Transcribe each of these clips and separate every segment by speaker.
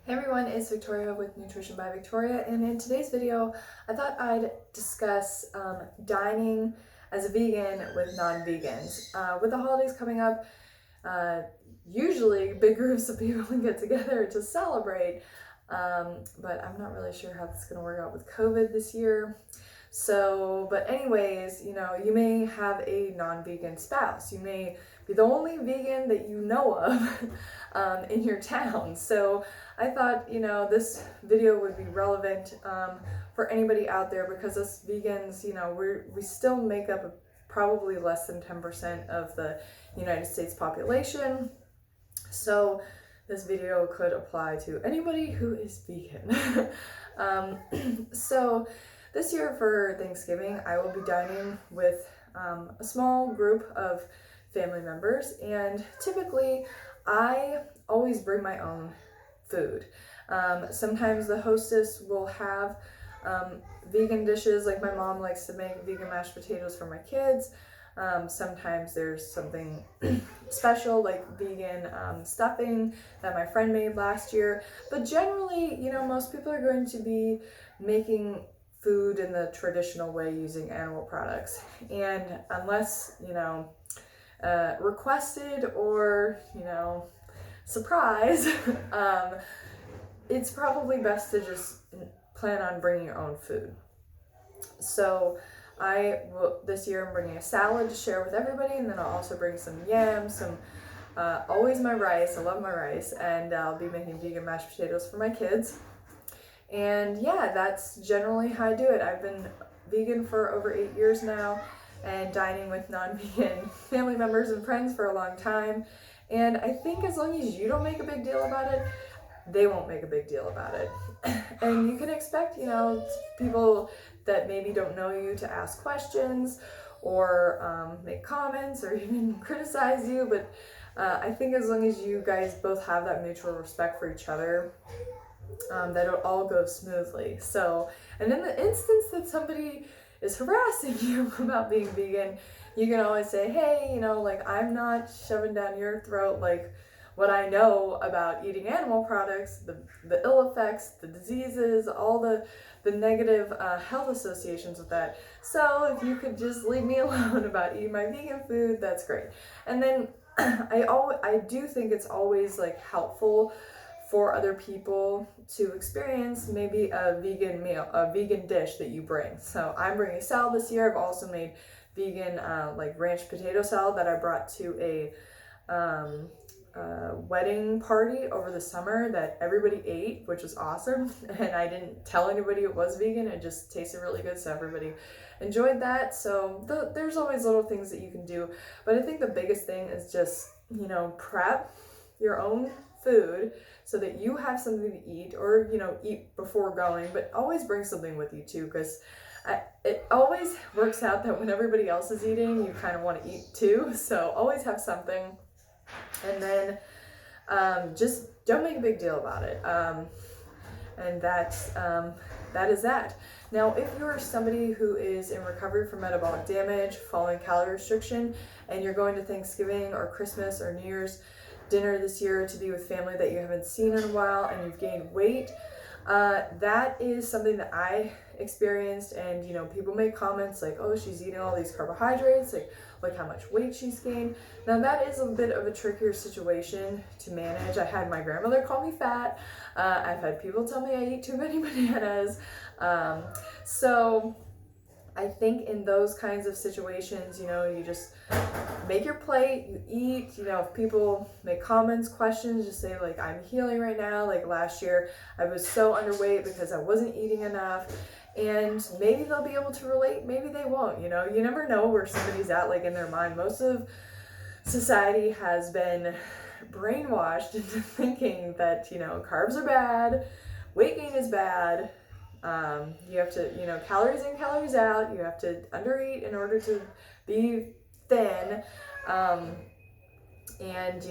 Speaker 1: Hey everyone, it's Victoria with Nutrition by Victoria, and in today's video I thought I'd discuss dining as a vegan with non-vegans. With the holidays coming up, uh, usually big groups of people get together to celebrate, but I'm not really sure how this is going to work out with COVID this year. So, but anyways, you may have a non-vegan spouse. You may be the only vegan that you know of in your town. So I thought, this video would be relevant for anybody out there because us vegans, we still make up probably less than 10% of the United States population. So this video could apply to anybody who is vegan. So this year for Thanksgiving, I will be dining with a small group of family members, and typically I always bring my own food. Sometimes the hostess will have vegan dishes, like my mom likes to make vegan mashed potatoes for my kids. Sometimes there's something special like vegan stuffing that my friend made last year. But generally, most people are going to be making food in the traditional way using animal products. And unless, requested or, surprise, it's probably best to just plan on bringing your own food. So this year I'm bringing a salad to share with everybody, and then I'll also bring some yams, always my rice, I love my rice, and I'll be making vegan mashed potatoes for my kids. And yeah, that's generally how I do it. I've been vegan for over 8 years now and dining with non-vegan family members and friends for a long time. And I think as long as you don't make a big deal about it, they won't make a big deal about it. And you can expect, people that maybe don't know you to ask questions or make comments or even criticize you. But I think as long as you guys both have that mutual respect for each other, that it'll all go smoothly. So, and in the instance that somebody is harassing you about being vegan, you can always say, hey, I'm not shoving down your throat like what I know about eating animal products, the ill effects, the diseases, all the negative health associations with that. So if you could just leave me alone about eating my vegan food, that's great. And then I do think it's always like helpful for other people to experience maybe a vegan meal, a vegan dish that you bring. So I'm bringing a salad this year. I've also made vegan like ranch potato salad that I brought to a wedding party over the summer that everybody ate, which was awesome. And I didn't tell anybody it was vegan. It just tasted really good, so everybody enjoyed that. So there's always little things that you can do. But I think the biggest thing is just, prep your own food so that you have something to eat, or eat before going, but always bring something with you too, because it always works out that when everybody else is eating, you kind of want to eat too. So always have something, and then just don't make a big deal about it. And that is that. Now, if you're somebody who is in recovery from metabolic damage, following calorie restriction, and you're going to Thanksgiving or Christmas or New Year's dinner this year to be with family that you haven't seen in a while, and you've gained weight, that is something that I experienced. And people make comments like, oh, she's eating all these carbohydrates, like how much weight she's gained. Now that is a bit of a trickier situation to manage. I had my grandmother call me fat. I've had people tell me I eat too many bananas. So I think in those kinds of situations, you just make your plate, you eat. If people make comments, questions, just say like, I'm healing right now. Like last year, I was so underweight because I wasn't eating enough. And maybe they'll be able to relate, maybe they won't. You never know where somebody's at, like in their mind. Most of society has been brainwashed into thinking that, carbs are bad, weight gain is bad. You have to, calories in, calories out. You have to undereat in order to be thin. And,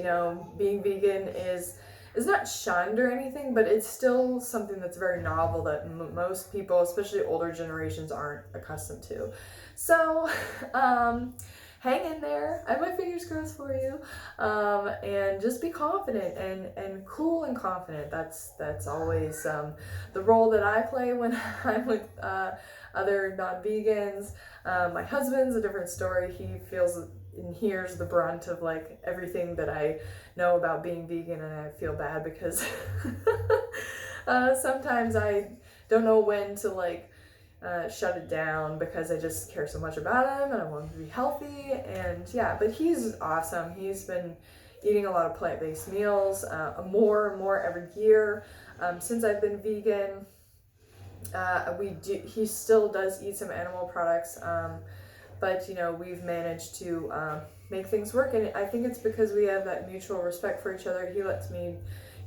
Speaker 1: being vegan is not shunned or anything, but it's still something that's very novel that most people, especially older generations, aren't accustomed to. So, hang in there. I have my fingers crossed for you. And just be confident and cool and confident. That's always the role that I play when I'm with other non-vegans. My husband's a different story. He feels and hears the brunt of like everything that I know about being vegan, and I feel bad because sometimes I don't know when to like shut it down because I just care so much about him and I want him to be healthy. And yeah, but he's awesome. He's been eating a lot of plant-based meals, more and more every year since I've been vegan. He still does eat some animal products, but you know, we've managed to make things work, and I think it's because we have that mutual respect for each other. He lets me,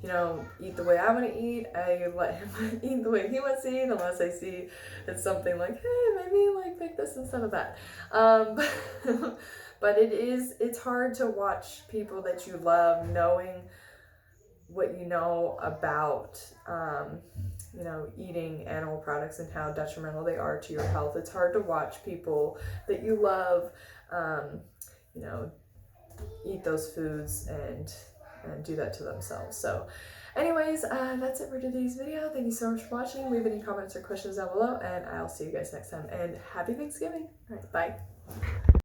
Speaker 1: you know, eat the way I want to eat. I let him eat the way he wants to eat, unless I see it's something like, hey, maybe like make this instead of that. But it's hard to watch people that you love knowing what you know about you know, eating animal products and how detrimental they are to your health. It's hard to watch people that you love you know, eat those foods and do that to themselves. So anyways, that's it for today's video. Thank you so much for watching. Leave any comments or questions down below, and I'll see you guys next time, and happy Thanksgiving. All right, bye.